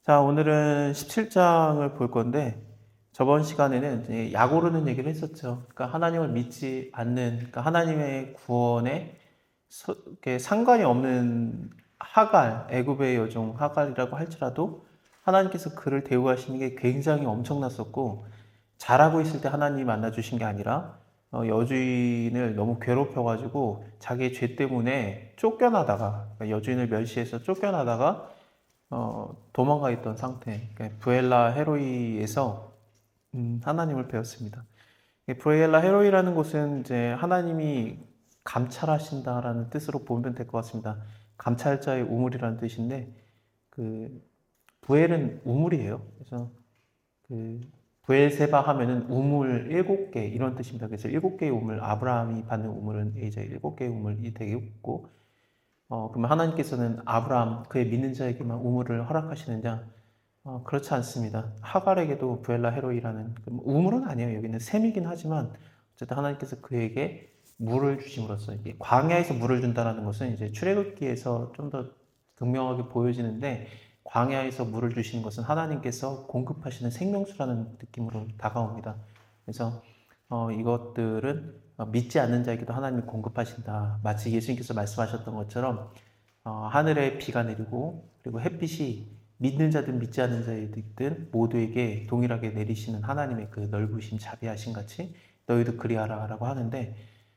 자, 오늘은 17장을 볼 건데, 저번 시간에는 이제 약 오르는 얘기를 했었죠. 그러니까 하나님을 믿지 않는, 그러니까 하나님의 구원에 이렇게 상관이 없는 하갈, 애굽의 여종 하갈이라고 할지라도 하나님께서 그를 대우하시는 게 굉장히 엄청났었고, 잘하고 있을 때 하나님이 만나주신 게 아니라 여주인을 너무 괴롭혀가지고 자기의 죄 때문에 쫓겨나다가, 그러니까 여주인을 멸시해서 쫓겨나다가 도망가 있던 상태. 그러니까 브엘라 헤로이에서 하나님을 배웠습니다. 브엘라 헤로이라는 곳은 이제 하나님이 감찰하신다라는 뜻으로 보면 될 것 같습니다. 감찰자의 우물이라는 뜻인데, 그 부엘은 우물이에요. 그래서 그 부엘세바 하면은 우물 7개 이런 뜻입니다. 그래서 7개의 우물, 아브라함이 받는 우물은 이제 7개의 우물이 되겠고, 그러면 하나님께서는 아브라함, 그의 믿는 자에게만 우물을 허락하시느냐? 그렇지 않습니다. 하갈에게도 부엘라 헤로이라는, 우물은 아니에요. 여기는 샘이긴 하지만, 어쨌든 하나님께서 그에게 물을 주심으로써, 이게 광야에서 물을 준다는 것은 이제 출애굽기에서 좀 더 극명하게 보여지는데, 광야에서 물을 주시는 것은 하나님께서 공급하시는 생명수라는 느낌으로 다가옵니다. 그래서 이것들은 믿지 않는 자에게도 하나님이 공급하신다. 마치 예수님께서 말씀하셨던 것처럼 하늘에 비가 내리고 그리고 햇빛이 믿는 자든 믿지 않는 자든 모두에게 동일하게 내리시는 하나님의 그 넓으심 자비하심 같이 너희도 그리하라 라고 하는데,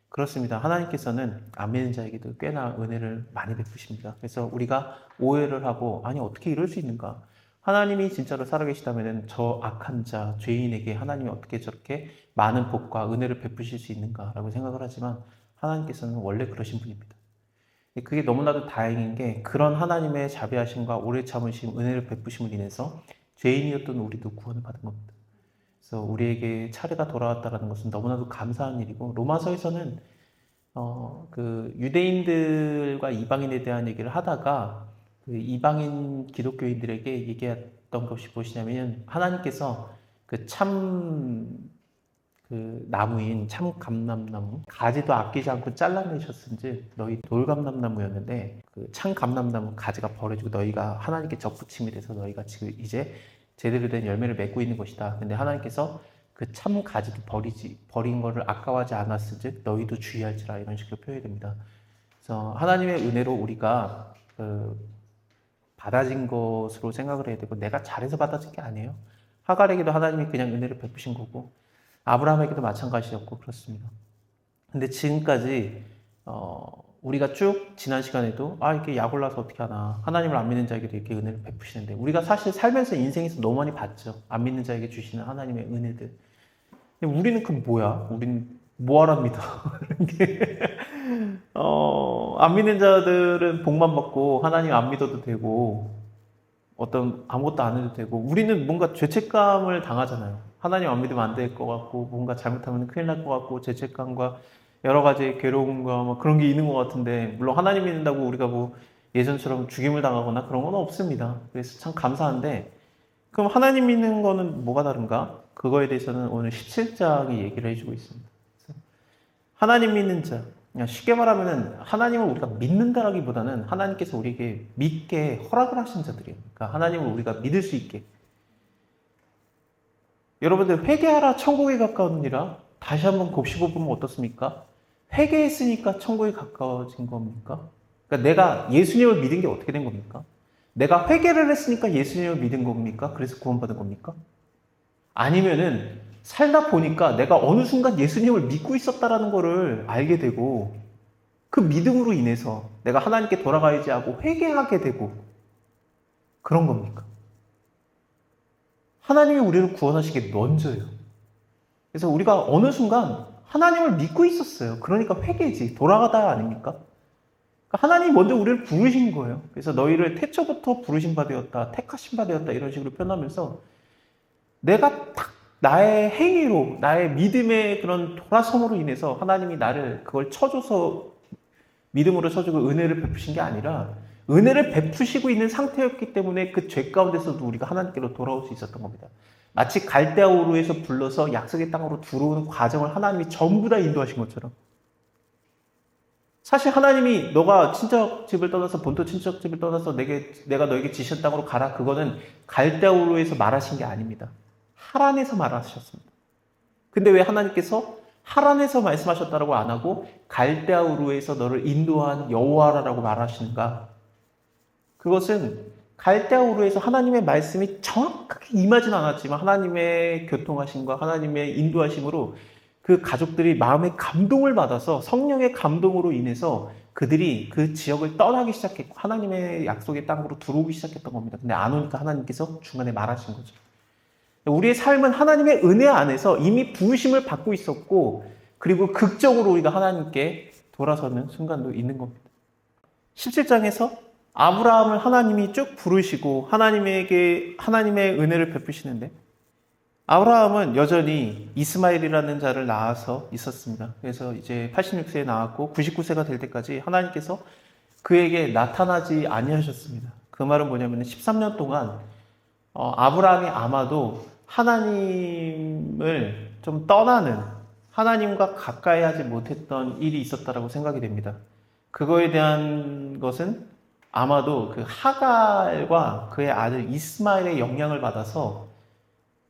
그렇습니다. 하나님께서는 안 믿는 자에게도 꽤나 은혜를 많이 베푸십니다. 그래서 우리가 오해를 하고, 아니 어떻게 이럴 수 있는가? 하나님이 진짜로 살아계시다면 저 악한 자, 죄인에게 하나님이 어떻게 저렇게 많은 복과 은혜를 베푸실 수 있는가라고 생각을 하지만, 하나님께서는 원래 그러신 분입니다. 그게 너무나도 다행인 게, 그런 하나님의 자비하심과 오래 참으심, 은혜를 베푸심을 인해서 죄인이었던 우리도 구원을 받은 겁니다. 그래서 우리에게 차례가 돌아왔다는 것은 너무나도 감사한 일이고, 로마서에서는 그 유대인들과 이방인에 대한 얘기를 하다가 그 이방인 기독교인들에게 얘기했던 것이 무엇이냐면, 하나님께서 그 나무인 참 감람나무 가지도 아끼지 않고 잘라내셨은지 너희 돌감람나무였는데, 그 참 감람나무 가지가 버려지고 너희가 하나님께 접붙임이 돼서 너희가 지금 이제 제대로 된 열매를 맺고 있는 것이다. 근데 하나님께서 그 참 가지도 버린 거를 아까워하지 않았은즉 너희도 주의할지라, 이런 식으로 표현됩니다. 그래서 하나님의 은혜로 우리가 받아진 것으로 생각을 해야 되고, 내가 잘해서 받아진 게 아니에요. 하갈에게도 하나님이 그냥 은혜를 베푸신 거고, 아브라함에게도 마찬가지였고, 그렇습니다. 근데 지금까지 우리가 쭉 지난 시간에도 이렇게 약 올라서 어떻게 하나, 하나님을 안 믿는 자에게도 이렇게 은혜를 베푸시는데, 우리가 사실 살면서 인생에서 너무 많이 봤죠. 안 믿는 자에게 주시는 하나님의 은혜들. 근데 우리는 그 뭐야? 우린 뭐하러 믿어? 안 믿는 자들은 복만 받고 하나님 안 믿어도 되고 어떤 아무것도 안 해도 되고, 우리는 뭔가 죄책감을 당하잖아요. 하나님 안 믿으면 안 될 것 같고, 뭔가 잘못하면 큰일 날 것 같고, 죄책감과 여러 가지 괴로움과 뭐 그런 게 있는 것 같은데, 물론 하나님 믿는다고 우리가 뭐 예전처럼 죽임을 당하거나 그런 건 없습니다. 그래서 참 감사한데, 그럼 하나님 믿는 거는 뭐가 다른가? 그거에 대해서는 오늘 17장이 얘기를 해주고 있습니다. 하나님 믿는 자, 그냥 쉽게 말하면 하나님을 우리가 믿는다라기보다는 하나님께서 우리에게 믿게 허락을 하신 자들이에요. 그러니까 하나님을 우리가 믿을 수 있게. 여러분들, 회개하라 천국에 가까우니라 다시 한번 곱씹어 보면 어떻습니까? 회개했으니까 천국에 가까워진 겁니까? 그러니까 내가 예수님을 믿은 게 어떻게 된 겁니까? 내가 회개를 했으니까 예수님을 믿은 겁니까? 그래서 구원받은 겁니까? 아니면은 살다 보니까 내가 어느 순간 예수님을 믿고 있었다라는 것을 알게 되고, 그 믿음으로 인해서 내가 하나님께 돌아가야지 하고 회개하게 되고, 그런 겁니까? 하나님이 우리를 구원하시기 먼저예요. 그래서 우리가 어느 순간 하나님을 믿고 있었어요. 그러니까 회개지, 돌아가다 아닙니까? 그러니까 하나님이 먼저 우리를 부르신 거예요. 그래서 너희를 태초부터 부르신 바 되었다, 택하신 바 되었다, 이런 식으로 표현하면서 내가 딱 나의 행위로, 나의 믿음의 그런 돌아섬으로 인해서 하나님이 나를 그걸 쳐줘서, 믿음으로 쳐주고 은혜를 베푸신 게 아니라, 은혜를 베푸시고 있는 상태였기 때문에 그 죄 가운데서도 우리가 하나님께로 돌아올 수 있었던 겁니다. 마치 갈대아 우르에서 불러서 약속의 땅으로 들어오는 과정을 하나님이 전부 다 인도하신 것처럼, 사실 하나님이 너가 친척집을 떠나서, 본토 친척집을 떠나서 내가 너에게 지신 땅으로 가라, 그거는 갈대아우르에서 말하신 게 아닙니다. 하란에서 말하셨습니다. 근데 왜 하나님께서 하란에서 말씀하셨다라고 안 하고 갈대아우르에서 너를 인도한 여호와라고 말하시는가? 그것은 갈대아우르에서 하나님의 말씀이 정확하게 임하진 않았지만 하나님의 교통하심과 하나님의 인도하심으로 그 가족들이 마음의 감동을 받아서 성령의 감동으로 인해서 그들이 그 지역을 떠나기 시작했고 하나님의 약속의 땅으로 들어오기 시작했던 겁니다. 근데 안 오니까 하나님께서 중간에 말하신 거죠. 우리의 삶은 하나님의 은혜 안에서 이미 부으심을 받고 있었고 그리고 극적으로 우리가 하나님께 돌아서는 순간도 있는 겁니다. 17장에서 아브라함을 하나님이 쭉 부르시고 하나님에게 하나님의 은혜를 베푸시는데 아브라함은 여전히 이스마엘이라는 자를 낳아서 있었습니다. 그래서 이제 86세에 낳았고 99세가 될 때까지 하나님께서 그에게 나타나지 아니하셨습니다. 그 말은 뭐냐면 13년 동안 아브라함이 아마도 하나님을 좀 떠나는 하나님과 가까이 하지 못했던 일이 있었다라고 생각이 됩니다. 그거에 대한 것은 아마도 그 하갈과 그의 아들 이스마엘의 영향을 받아서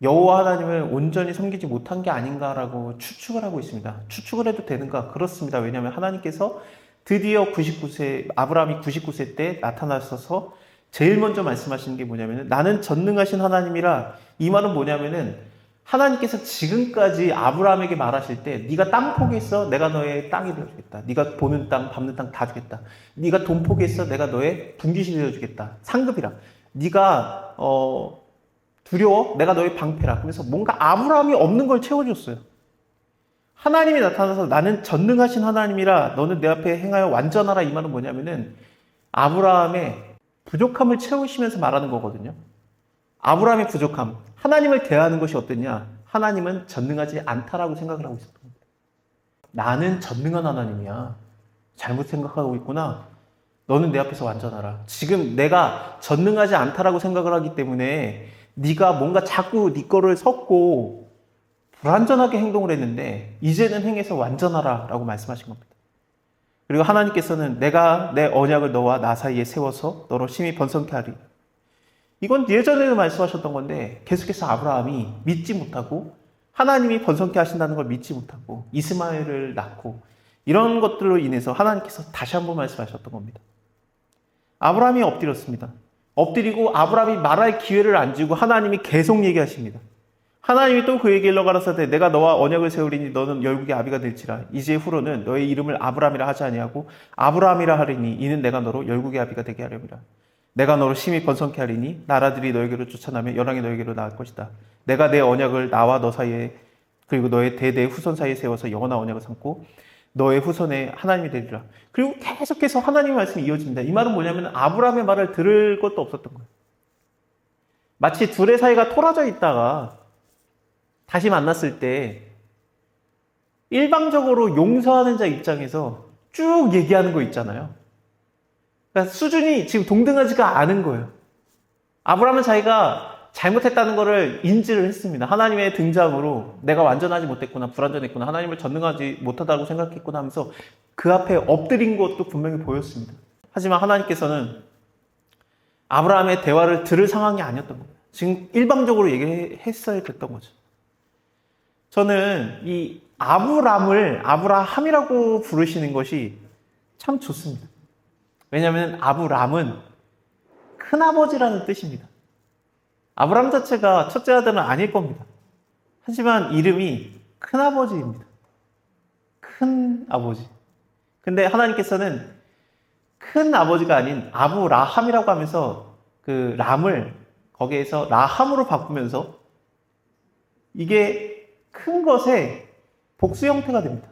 여호와 하나님을 온전히 섬기지 못한 게 아닌가라고 추측을 하고 있습니다. 추측을 해도 되는가? 그렇습니다. 왜냐하면 하나님께서 드디어 아브라함이 99세 때 나타나셔서 제일 먼저 말씀하시는 게 뭐냐면은 나는 전능하신 하나님이라. 이 말은 뭐냐면은 하나님께서 지금까지 아브라함에게 말하실 때 네가 땅 포기했어, 내가 너의 땅이 되어주겠다. 네가 보는 땅, 밟는 땅 다 주겠다. 네가 돈 포기했어, 내가 너의 분깃이 되어주겠다. 상급이라. 네가 두려워, 내가 너의 방패라. 그래서 뭔가 아브라함이 없는 걸 채워줬어요. 하나님이 나타나서 나는 전능하신 하나님이라 너는 내 앞에 행하여 완전하라. 이 말은 뭐냐면은 아브라함의 부족함을 채우시면서 말하는 거거든요. 아브라함의 부족함, 하나님을 대하는 것이 어땠냐? 하나님은 전능하지 않다라고 생각을 하고 있었던 겁니다. 나는 전능한 하나님이야. 잘못 생각하고 있구나. 너는 내 앞에서 완전하라. 지금 내가 전능하지 않다라고 생각을 하기 때문에 네가 뭔가 자꾸 네 거를 섞고 불완전하게 행동을 했는데 이제는 행해서 완전하라 라고 말씀하신 겁니다. 그리고 하나님께서는 내가 내 언약을 너와 나 사이에 세워서 너로 심히 번성케 하리. 이건 예전에도 말씀하셨던 건데 계속해서 아브라함이 믿지 못하고 하나님이 번성케 하신다는 걸 믿지 못하고 이스마엘을 낳고 이런 것들로 인해서 하나님께서 다시 한번 말씀하셨던 겁니다. 아브라함이 엎드렸습니다. 엎드리고 아브라함이 말할 기회를 안 주고 하나님이 계속 얘기하십니다. 하나님이 또 그에게 일러 가라사대 내가 너와 언약을 세우리니 너는 열국의 아비가 될지라. 이제 후로는 너의 이름을 아브라함이라 하지 아니하고 아브라함이라 하리니 이는 내가 너로 열국의 아비가 되게 하려니라. 내가 너로 심히 번성케 하리니 나라들이 너에게로 쫓아나며 열왕이 너에게로 나올 것이다. 내가 내 언약을 나와 너 사이에 그리고 너의 대대 후손 사이에 세워서 영원한 언약을 삼고 너의 후손의 하나님이 되리라. 그리고 계속해서 하나님의 말씀이 이어집니다. 이 말은 뭐냐면 아브라함의 말을 들을 것도 없었던 거예요. 마치 둘의 사이가 토라져 있다가 다시 만났을 때 일방적으로 용서하는 자 입장에서 쭉 얘기하는 거 있잖아요. 그러니까 수준이 지금 동등하지가 않은 거예요. 아브라함은 자기가 잘못했다는 것을 인지를 했습니다. 하나님의 등장으로 내가 완전하지 못했구나, 불완전했구나, 하나님을 전능하지 못하다고 생각했구나 하면서 그 앞에 엎드린 것도 분명히 보였습니다. 하지만 하나님께서는 아브라함의 대화를 들을 상황이 아니었던 거예요. 지금 일방적으로 얘기했어야 됐던 거죠. 저는 이 아브람을 아브라함이라고 부르시는 것이 참 좋습니다. 왜냐하면 아브람은 큰아버지라는 뜻입니다. 아브람 자체가 첫째 아들은 아닐 겁니다. 하지만 이름이 큰아버지입니다. 큰아버지. 근데 하나님께서는 큰아버지가 아닌 아브라함이라고 하면서 그 람을 거기에서 라함으로 바꾸면서 이게 큰 것의 복수 형태가 됩니다.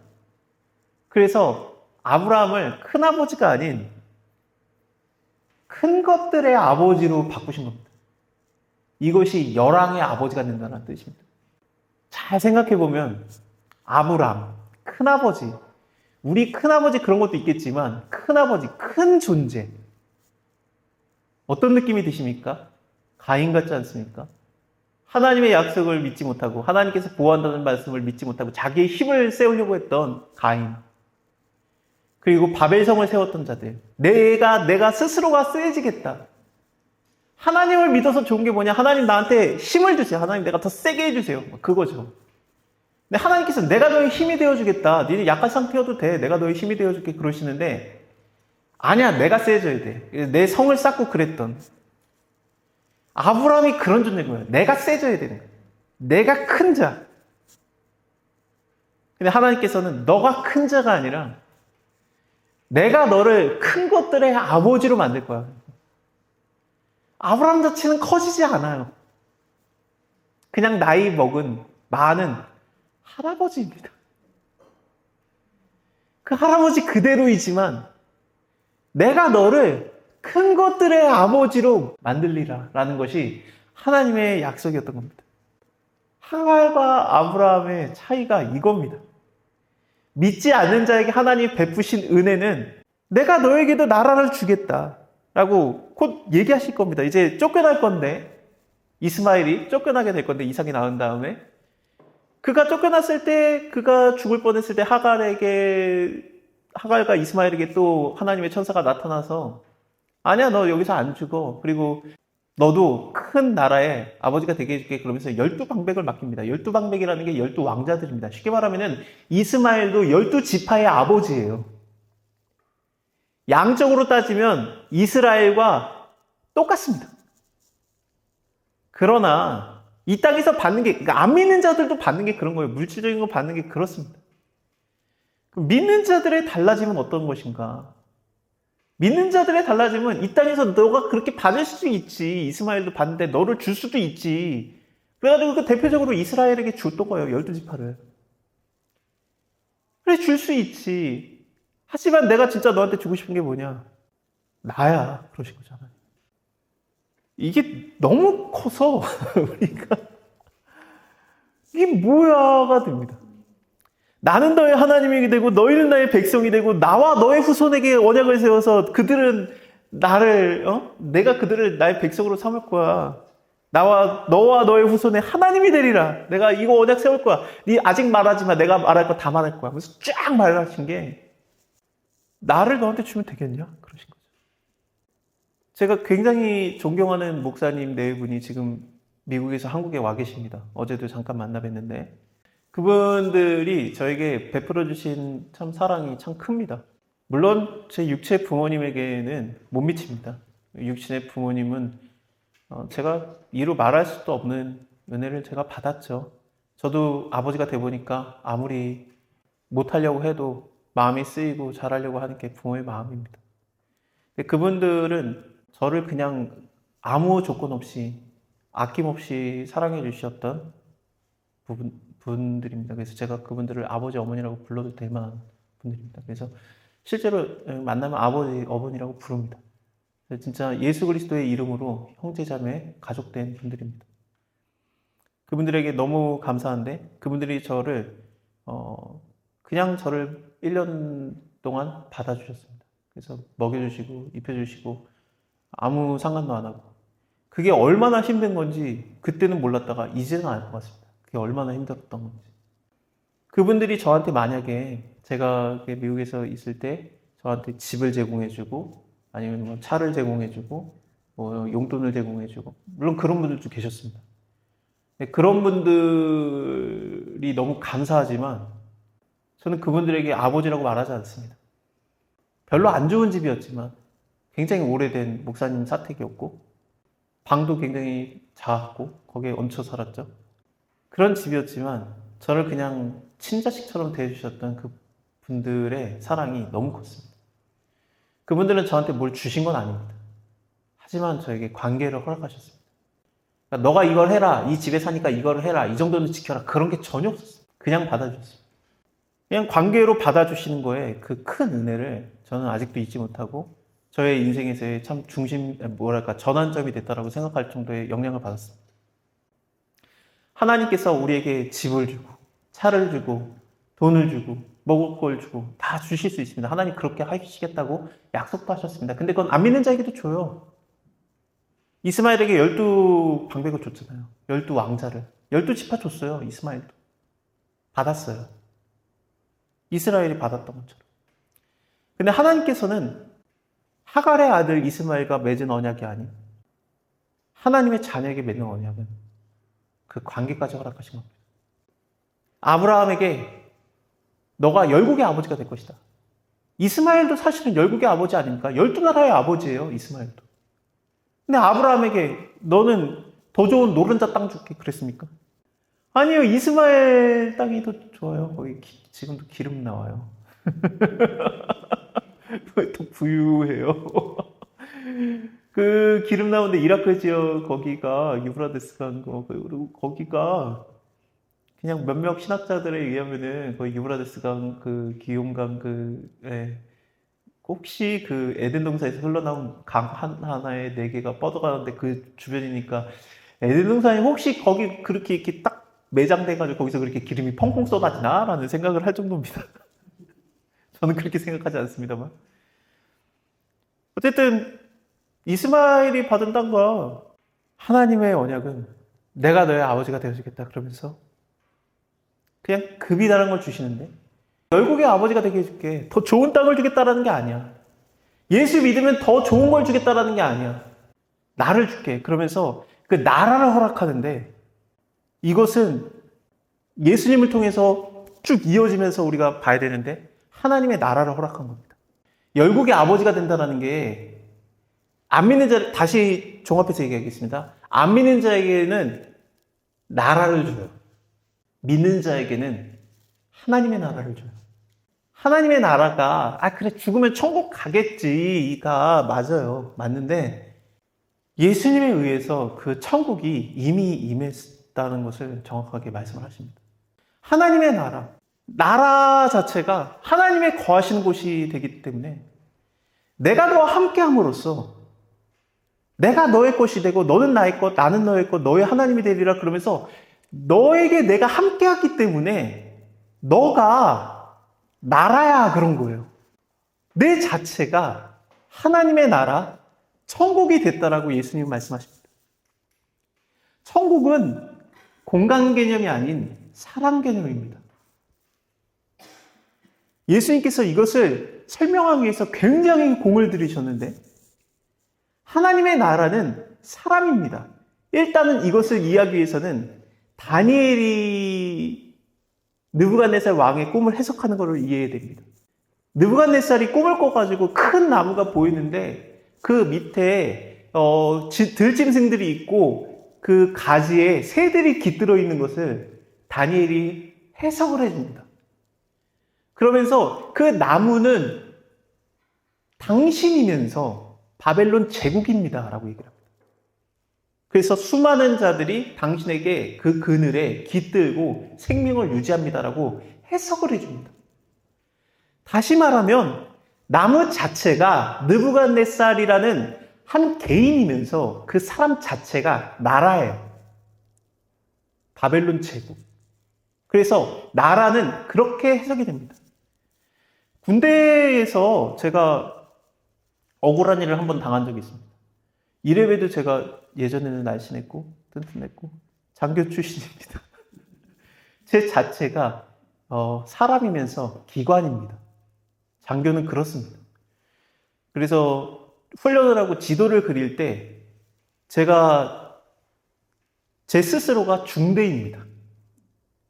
그래서 아브라함을 큰아버지가 아닌 큰 것들의 아버지로 바꾸신 겁니다. 이것이 열왕의 아버지가 된다는 뜻입니다. 잘 생각해보면 아브람, 큰아버지, 우리 큰아버지 그런 것도 있겠지만 큰아버지, 큰 존재. 어떤 느낌이 드십니까? 가인 같지 않습니까? 하나님의 약속을 믿지 못하고 하나님께서 보호한다는 말씀을 믿지 못하고 자기의 힘을 세우려고 했던 가인. 그리고 바벨성을 세웠던 자들. 내가 스스로가 세지겠다. 하나님을 믿어서 좋은 게 뭐냐? 하나님 나한테 힘을 주세요. 하나님 내가 더 세게 해주세요. 그거죠. 근데 하나님께서 내가 너의 힘이 되어주겠다. 니네 약한 상태여도 돼. 내가 너의 힘이 되어줄게. 그러시는데 아니야. 내가 세져야 돼. 내 성을 쌓고 그랬던 아브라함이 그런 존재인 거예요. 내가 세져야 되는 거예요. 내가 큰 자. 근데 하나님께서는 너가 큰 자가 아니라 내가 너를 큰 것들의 아버지로 만들 거야. 아브라함 자체는 커지지 않아요. 그냥 나이 먹은 많은 할아버지입니다. 그 할아버지 그대로이지만 내가 너를 큰 것들의 아버지로 만들리라 라는 것이 하나님의 약속이었던 겁니다. 하갈과 아브라함의 차이가 이겁니다. 믿지 않는 자에게 하나님이 베푸신 은혜는 내가 너에게도 나라를 주겠다 라고 곧 얘기하실 겁니다. 이제 쫓겨날 건데 이스마엘이 쫓겨나게 될 건데 이삭이 낳은 다음에 그가 쫓겨났을 때 그가 죽을 뻔했을 때 하갈과 이스마엘에게 또 하나님의 천사가 나타나서 아니야 너 여기서 안 죽어. 그리고 너도 큰 나라의 아버지가 되게 해줄게. 그러면서 12방백을 맡깁니다. 12방백이라는 게 12왕자들입니다. 쉽게 말하면 이스마엘도 12지파의 아버지예요. 양적으로 따지면 이스라엘과 똑같습니다. 그러나 이 땅에서 받는 게, 그러니까 안 믿는 자들도 받는 게 그런 거예요. 물질적인 거 받는 게 그렇습니다. 믿는 자들의 달라짐은 어떤 것인가? 믿는 자들의 달라짐은 이 땅에서 너가 그렇게 받을 수도 있지. 이스마엘도 받는데 너를 줄 수도 있지. 그래가지고 그 대표적으로 이스라엘에게 줬던 거예요. 12지파를. 그래 줄 수 있지. 하지만 내가 진짜 너한테 주고 싶은 게 뭐냐? 나야. 그러신 거잖아요. 이게 너무 커서 우리가 이게 뭐야가 됩니다. 나는 너의 하나님이 되고 너희는 나의 백성이 되고 나와 너의 후손에게 언약을 세워서 그들은 나를 내가 그들을 나의 백성으로 삼을 거야. 너와 너의 후손의 하나님이 되리라. 내가 이거 언약 세울 거야. 네 아직 말하지 마. 내가 말할 거 다 말할 거야. 그래서 쫙 말하신 게 나를 너한테 주면 되겠냐? 그러신 거죠. 제가 굉장히 존경하는 목사님 네 분이 지금 미국에서 한국에 와 계십니다. 어제도 잠깐 만나 뵀는데 그분들이 저에게 베풀어 주신 참 사랑이 참 큽니다. 물론 제 육체 부모님에게는 못 미칩니다. 육신의 부모님은 제가 이루 말할 수도 없는 은혜를 제가 받았죠. 저도 아버지가 돼 보니까 아무리 못하려고 해도 마음이 쓰이고 잘하려고 하는 게 부모의 마음입니다. 근데 그분들은 저를 그냥 아무 조건 없이 아낌없이 사랑해 주셨던 분들입니다. 그래서 제가 그분들을 아버지, 어머니라고 불러도 될 만한 분들입니다. 그래서 실제로 만나면 아버지, 어머니라고 부릅니다. 진짜 예수 그리스도의 이름으로 형제자매, 가족된 분들입니다. 그분들에게 너무 감사한데 그분들이 저를 그냥 저를 1년 동안 받아주셨습니다. 그래서 먹여주시고 입혀주시고 아무 상관도 안 하고 그게 얼마나 힘든 건지 그때는 몰랐다가 이제는 알 것 같습니다. 그게 얼마나 힘들었던 건지. 그분들이 저한테 만약에 제가 미국에서 있을 때 저한테 집을 제공해주고 아니면 뭐 차를 제공해주고 뭐 용돈을 제공해주고 물론 그런 분들도 계셨습니다. 그런 분들이 너무 감사하지만 저는 그분들에게 아버지라고 말하지 않습니다. 별로 안 좋은 집이었지만 굉장히 오래된 목사님 사택이었고 방도 굉장히 작았고 거기에 얹혀 살았죠. 그런 집이었지만 저를 그냥 친자식처럼 대해주셨던 그 분들의 사랑이 너무 컸습니다. 그분들은 저한테 뭘 주신 건 아닙니다. 하지만 저에게 관계를 허락하셨습니다. 그러니까 너가 이걸 해라, 이 집에 사니까 이걸 해라, 이 정도는 지켜라, 그런 게 전혀 없었어요. 그냥 받아주셨어요. 그냥 관계로 받아주시는 거에 그 큰 은혜를 저는 아직도 잊지 못하고 저의 인생에서의 참 전환점이 됐다라고 생각할 정도의 영향을 받았습니다. 하나님께서 우리에게 집을 주고 차를 주고 돈을 주고 먹을 걸 주고 다 주실 수 있습니다. 하나님 그렇게 하시겠다고 약속도 하셨습니다. 근데 그건 안 믿는 자에게도 줘요. 이스마엘에게 12방백을 줬잖아요. 12왕자를. 12지파 줬어요. 이스마엘도. 받았어요. 이스라엘이 받았던 것처럼. 근데 하나님께서는 하갈의 아들 이스마엘과 맺은 언약이 아닌 하나님의 자녀에게 맺는 언약은 그 관계까지 허락하신 겁니다. 아브라함에게 너가 열국의 아버지가 될 것이다. 이스마엘도 사실은 열국의 아버지 아닙니까? 12나라의 아버지예요, 이스마엘도. 근데 아브라함에게 너는 더 좋은 노른자 땅 줄게 그랬습니까? 아니요, 이스마엘 땅이 더 좋아요. 거기 지금도 기름 나와요. 더 부유해요. 그 기름 나오는데 이라크 지역 거기가 유브라데스강 그리고 거기가 그냥 몇몇 신학자들에 의하면은 거의 유브라데스강 그 기욤강 혹시 그 에덴 동산에서 흘러나온 강 하나에 4개가 뻗어가는데 그 주변이니까 에덴 동산이 혹시 거기 그렇게 이렇게 딱 매장돼가지고 거기서 그렇게 기름이 펑펑 쏟아지나라는 생각을 할 정도입니다. 저는 그렇게 생각하지 않습니다만. 어쨌든 이스마엘이 받은 땅과 하나님의 언약은 내가 너의 아버지가 되어주겠다 그러면서 그냥 급이 다른 걸 주시는데 열국의 아버지가 되게 해줄게. 더 좋은 땅을 주겠다라는 게 아니야. 예수 믿으면 더 좋은 걸 주겠다라는 게 아니야. 나를 줄게. 그러면서 그 나라를 허락하는데 이것은 예수님을 통해서 쭉 이어지면서 우리가 봐야 되는데 하나님의 나라를 허락한 겁니다. 열국의 아버지가 된다는 게 안 믿는 자, 다시 종합해서 얘기하겠습니다. 안 믿는 자에게는 나라를 줘요. 믿는 자에게는 하나님의 나라를 줘요. 하나님의 나라가 그래 죽으면 천국 가겠지가 맞아요. 맞는데 예수님에 의해서 그 천국이 이미 임했다는 것을 정확하게 말씀을 하십니다. 하나님의 나라 자체가 하나님의 거하시는 곳이 되기 때문에 내가 너와 함께함으로써 내가 너의 것이 되고 너는 나의 것, 나는 너의 것, 너의 하나님이 되리라 그러면서 너에게 내가 함께하기 때문에 너가 나라야 그런 거예요. 내 자체가 하나님의 나라, 천국이 됐다라고 예수님 말씀하십니다. 천국은 공간 개념이 아닌 사람 개념입니다. 예수님께서 이것을 설명하기 위해서 굉장히 공을 들이셨는데 하나님의 나라는 사람입니다. 일단은 이것을 이해하기 위해서는 다니엘이 느부갓네살 왕의 꿈을 해석하는 것을 이해해야 됩니다. 느부갓네살이 꿈을 꿔가지고 큰 나무가 보이는데 그 밑에 들짐승들이 있고 그 가지에 새들이 깃들어 있는 것을 다니엘이 해석을 해줍니다. 그러면서 그 나무는 당신이면서 바벨론 제국입니다 라고 얘기를 합니다. 그래서 수많은 자들이 당신에게 그 그늘에 깃들고 생명을 유지합니다라고 해석을 해줍니다. 다시 말하면 나무 자체가 느부갓네살이라는 한 개인이면서 그 사람 자체가 나라예요. 바벨론 제국. 그래서 나라는 그렇게 해석이 됩니다. 군대에서 제가 억울한 일을 한번 당한 적이 있습니다. 이래봬도 제가 예전에는 날씬했고 튼튼했고 장교 출신입니다. 제 자체가 사람이면서 기관입니다. 장교는 그렇습니다. 그래서 훈련을 하고 지도를 그릴 때 제가 제 스스로가 중대입니다.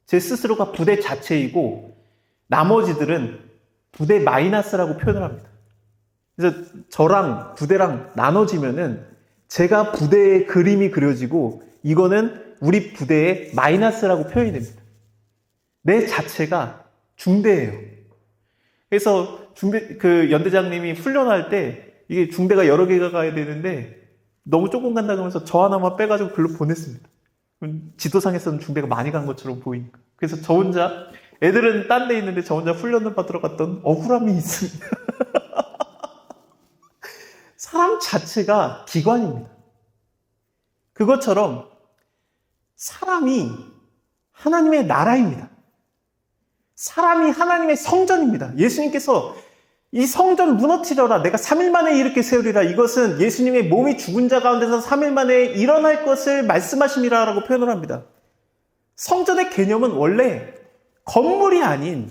제 스스로가 부대 자체이고 나머지들은 부대 마이너스라고 표현을 합니다. 그래서 저랑 부대랑 나눠지면은 제가 부대의 그림이 그려지고 이거는 우리 부대의 마이너스라고 표현이 됩니다. 내 자체가 중대예요. 그래서 그 연대장님이 훈련할 때 이게 중대가 여러 개가 가야 되는데 너무 조금 간다 그러면서 저 하나만 빼가지고 글로 보냈습니다. 지도상에서는 중대가 많이 간 것처럼 보이니까. 그래서 저 혼자 애들은 딴 데 있는데 저 혼자 훈련을 받으러 갔던 억울함이 있습니다. 사람 자체가 기관입니다. 그것처럼 사람이 하나님의 나라입니다. 사람이 하나님의 성전입니다. 예수님께서 이 성전 무너뜨려라. 내가 3일 만에 이렇게 세우리라. 이것은 예수님의 몸이 죽은 자 가운데서 3일 만에 일어날 것을 말씀하심이라고 표현을 합니다. 성전의 개념은 원래 건물이 아닌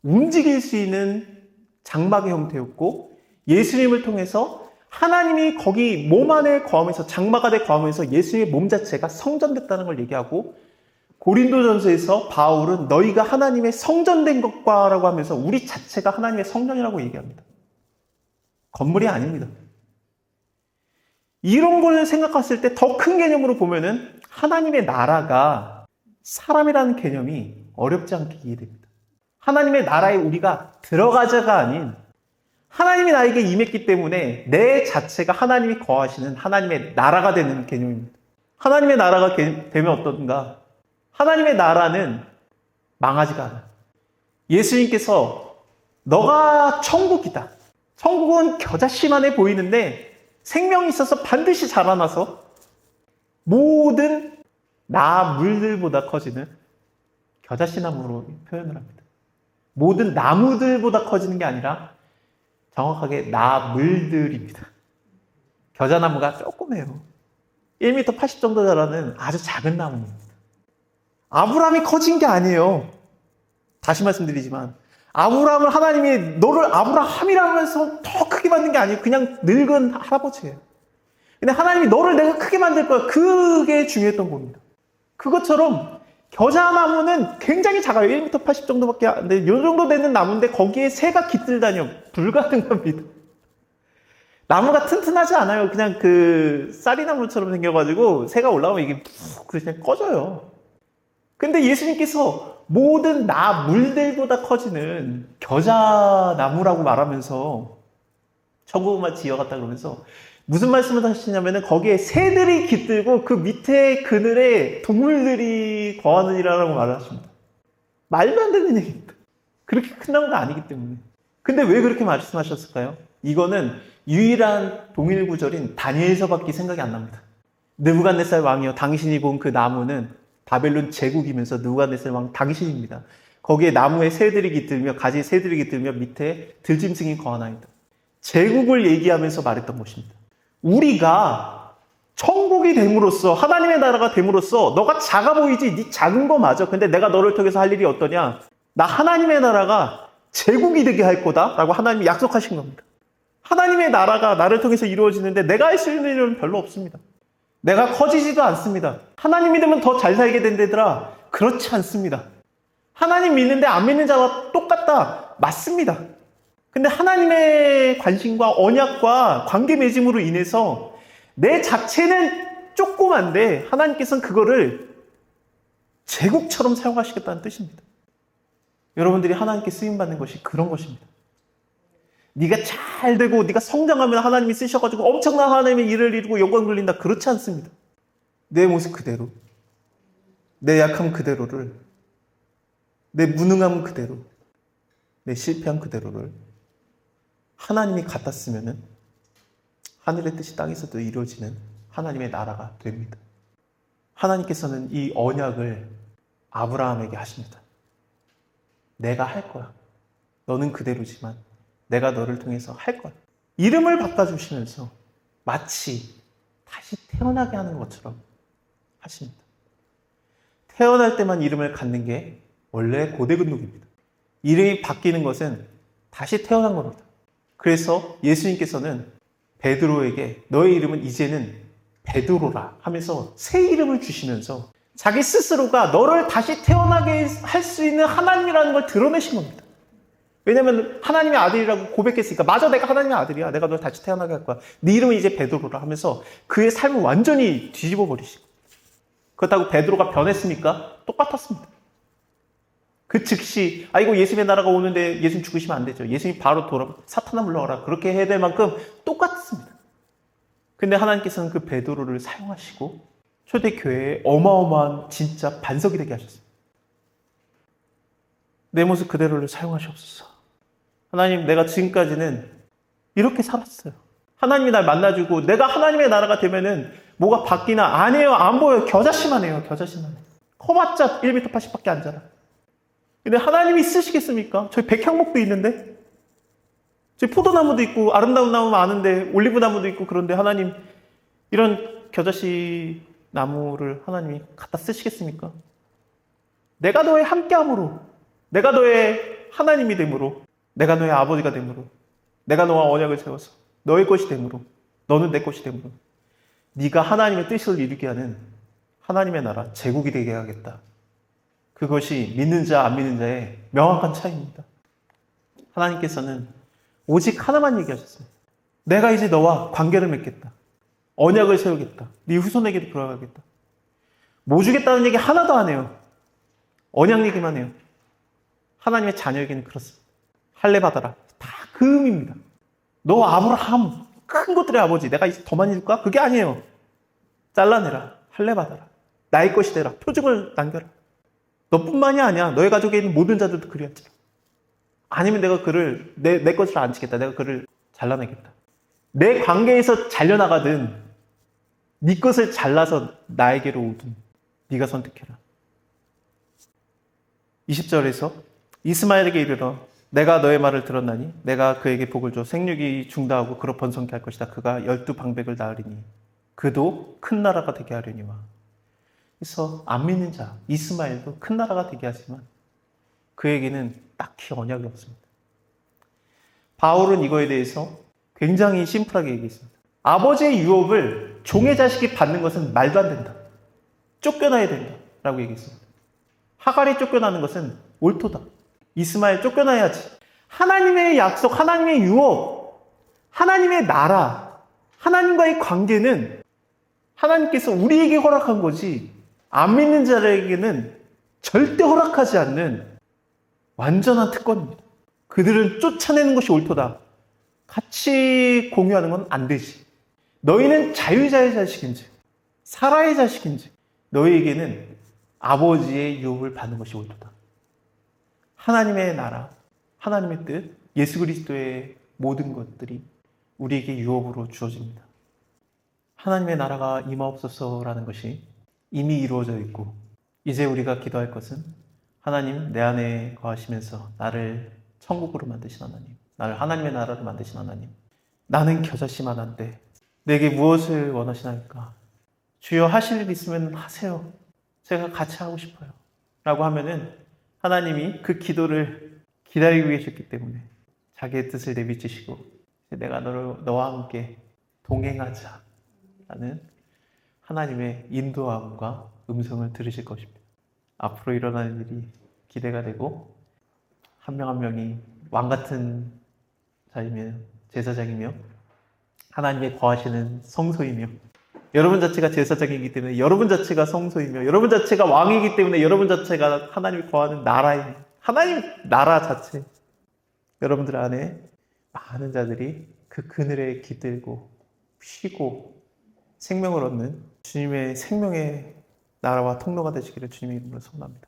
움직일 수 있는 장막의 형태였고 예수님을 통해서 하나님이 거기 몸 안에 거하면서 장막안에 거하면서 예수의 몸 자체가 성전됐다는 걸 얘기하고 고린도전서에서 바울은 너희가 하나님의 성전된 것과라고 하면서 우리 자체가 하나님의 성전이라고 얘기합니다. 건물이 아닙니다. 이런 걸 생각했을 때 더 큰 개념으로 보면은 하나님의 나라가 사람이라는 개념이 어렵지 않게 이해됩니다. 하나님의 나라에 우리가 들어가자가 아닌 하나님이 나에게 임했기 때문에 내 자체가 하나님이 거하시는 하나님의 나라가 되는 개념입니다. 하나님의 나라가 되면 어떤가? 하나님의 나라는 망하지가 않아요. 예수님께서 너가 천국이다. 천국은 겨자씨만해 보이는데 생명이 있어서 반드시 자라나서 모든 나물들보다 커지는 겨자씨 나무로 표현을 합니다. 모든 나무들보다 커지는 게 아니라 정확하게 나물들입니다. 겨자나무가 조그매요. 1m 80 정도 자라는 아주 작은 나무입니다. 아브라함이 커진 게 아니에요. 다시 말씀드리지만 아브라함을 하나님이 너를 아브라함이라면서 더 크게 만든 게 아니에요. 그냥 늙은 할아버지예요. 근데 하나님이 너를 내가 크게 만들 거야. 그게 중요했던 겁니다. 그것처럼 겨자나무는 굉장히 작아요. 1m 80 정도밖에 안 돼. 이 정도 되는 나무인데 거기에 새가 깃들다니요. 불가능합니다. 나무가 튼튼하지 않아요. 그냥 그 쌀이나무처럼 생겨가지고 새가 올라오면 이게 푹 그냥 꺼져요. 근데 예수님께서 모든 나물들보다 커지는 겨자나무라고 말하면서 천국만 지어갔다 그러면서 무슨 말씀을 하시냐면은 거기에 새들이 깃들고 그 밑에 그늘에 동물들이 거하느니라라고 말을 하십니다. 말도 안 되는 얘기입니다. 그렇게 큰 나무가 아니기 때문에. 근데 왜 그렇게 말씀하셨을까요? 이거는 유일한 동일 구절인 다니엘서밖에 생각이 안 납니다. 느부갓네살 왕이여 당신이 본 그 나무는 바벨론 제국이면서 느부갓네살 왕 당신입니다. 거기에 나무에 새들이 깃들며 가지에 새들이 깃들며 밑에 들짐승이 거하나이다. 제국을 얘기하면서 말했던 것입니다. 우리가 천국이 됨으로써 하나님의 나라가 됨으로써 너가 작아 보이지 네 작은 거 맞아. 근데 내가 너를 통해서 할 일이 어떠냐? 나 하나님의 나라가 제국이 되게 할 거다 라고 하나님이 약속하신 겁니다. 하나님의 나라가 나를 통해서 이루어지는데 내가 할 수 있는 일은 별로 없습니다. 내가 커지지도 않습니다. 하나님 믿으면 더 잘 살게 된다더라. 그렇지 않습니다. 하나님 믿는데 안 믿는 자와 똑같다. 맞습니다. 근데 하나님의 관심과 언약과 관계 맺음으로 인해서 내 자체는 조그만데 하나님께서는 그거를 제국처럼 사용하시겠다는 뜻입니다. 여러분들이 하나님께 쓰임받는 것이 그런 것입니다. 네가 잘 되고 네가 성장하면 하나님이 쓰셔가지고 엄청난 하나님의 일을 이루고 영광 돌린다. 그렇지 않습니다. 내 모습 그대로, 내 약함 그대로를, 내 무능함 그대로, 내 실패함 그대로를 하나님이 갖다 쓰면은 하늘의 뜻이 땅에서도 이루어지는 하나님의 나라가 됩니다. 하나님께서는 이 언약을 아브라함에게 하십니다. 내가 할 거야. 너는 그대로지만 내가 너를 통해서 할 거야. 이름을 바꿔주시면서 마치 다시 태어나게 하는 것처럼 하십니다. 태어날 때만 이름을 갖는 게 원래 고대근육입니다. 이름이 바뀌는 것은 다시 태어난 겁니다. 그래서 예수님께서는 베드로에게 너의 이름은 이제는 베드로라 하면서 새 이름을 주시면서 자기 스스로가 너를 다시 태어나게 할 수 있는 하나님이라는 걸 드러내신 겁니다. 왜냐하면 하나님의 아들이라고 고백했으니까 맞아 내가 하나님의 아들이야. 내가 널 다시 태어나게 할 거야. 네 이름은 이제 베드로라 하면서 그의 삶을 완전히 뒤집어 버리시고 그렇다고 베드로가 변했습니까? 똑같았습니다. 그 즉시 이거 예수님의 나라가 오는데 예수님 죽으시면 안 되죠. 예수님 바로 사탄아 물러가라. 그렇게 해야 될 만큼 똑같습니다. 근데 하나님께서는 그 베드로를 사용하시고 초대교회에 어마어마한 진짜 반석이 되게 하셨습니다. 내 모습 그대로를 사용하시옵소서. 하나님 내가 지금까지는 이렇게 살았어요. 하나님이 날 만나주고 내가 하나님의 나라가 되면은 뭐가 바뀌나 아니에요. 안 보여요. 겨자씨만 해요. 겨자씨만 해요. 커봤자 1m 80밖에 안 자라. 근데 하나님이 쓰시겠습니까? 저희 백향목도 있는데 저희 포도나무도 있고 아름다운 나무 많은데 올리브나무도 있고 그런데 하나님 이런 겨자씨 나무를 하나님이 갖다 쓰시겠습니까? 내가 너의 함께함으로 내가 너의 하나님이 됨으로 내가 너의 아버지가 됨으로 내가 너와 언약을 세워서 너의 것이 됨으로 너는 내 것이 되므로 네가 하나님의 뜻을 이루게 하는 하나님의 나라 제국이 되게 하겠다. 그것이 믿는 자 안 믿는 자의 명확한 차이입니다. 하나님께서는 오직 하나만 얘기하셨어요. 내가 이제 너와 관계를 맺겠다. 언약을 세우겠다. 네 후손에게도 돌아가겠다. 뭐 주겠다는 얘기 하나도 안 해요. 언약 얘기만 해요. 하나님의 자녀에게는 그렇습니다. 할례 받아라. 다 그 의미입니다. 너 아브라함 큰 것들의 아버지 내가 이제 더 많이 줄까? 그게 아니에요. 잘라내라. 할례 받아라. 나의 것이 되라. 표적을 남겨라. 너뿐만이 아니야. 너의 가족에 있는 모든 자들도 그리할지라. 아니면 내가 그를 내 것을 안 지겠다. 내가 그를 잘라내겠다. 내 관계에서 잘려나가든 네 것을 잘라서 나에게로 오든 네가 선택해라. 20절에서 이스마엘에게 이르러 내가 너의 말을 들었나니 내가 그에게 복을 줘 생육이 중다하고 그로 번성케 할 것이다. 그가 12방백을 낳으리니 그도 큰 나라가 되게 하려니와. 그래서 안 믿는 자 이스마엘도 큰 나라가 되게 하지만 그에게는 딱히 언약이 없습니다. 바울은 이거에 대해서 굉장히 심플하게 얘기했습니다. 아버지의 유업을 종의 자식이 받는 것은 말도 안 된다. 쫓겨나야 된다. 라고 얘기했습니다. 하갈이 쫓겨나는 것은 옳도다. 이스마엘 쫓겨나야지. 하나님의 약속, 하나님의 유업, 하나님의 나라, 하나님과의 관계는 하나님께서 우리에게 허락한 거지 안 믿는 자들에게는 절대 허락하지 않는 완전한 특권입니다. 그들은 쫓아내는 것이 옳도다. 같이 공유하는 건 안 되지. 너희는 자유자의 자식인지 사라의 자식인지 너희에게는 아버지의 유업을 받는 것이 옳도다. 하나님의 나라, 하나님의 뜻, 예수 그리스도의 모든 것들이 우리에게 유업으로 주어집니다. 하나님의 나라가 임하옵소서라는 것이 이미 이루어져 있고 이제 우리가 기도할 것은 하나님 내 안에 거하시면서 나를 천국으로 만드신 하나님, 나를 하나님의 나라로 만드신 하나님, 나는 겨자씨만 한데 내게 무엇을 원하시나이까? 주여 하실 일 있으면 하세요. 제가 같이 하고 싶어요. 라고 하면은 하나님이 그 기도를 기다리고 계셨기 때문에 자기의 뜻을 내비치시고 내가 너와 함께 동행하자 라는 하나님의 인도함과 음성을 들으실 것입니다. 앞으로 일어날 일이 기대가 되고 한 명 한 명이 왕 같은 자이며 제사장이며 하나님의 거하시는 성소이며 여러분 자체가 제사장이기 때문에 여러분 자체가 성소이며 여러분 자체가 왕이기 때문에 여러분 자체가 하나님이 거하는 나라입니다. 하나님 나라 자체. 여러분들 안에 많은 자들이 그 그늘에 깃들고 쉬고 생명을 얻는 주님의 생명의 나라와 통로가 되시기를 주님의 이름으로 소원합니다.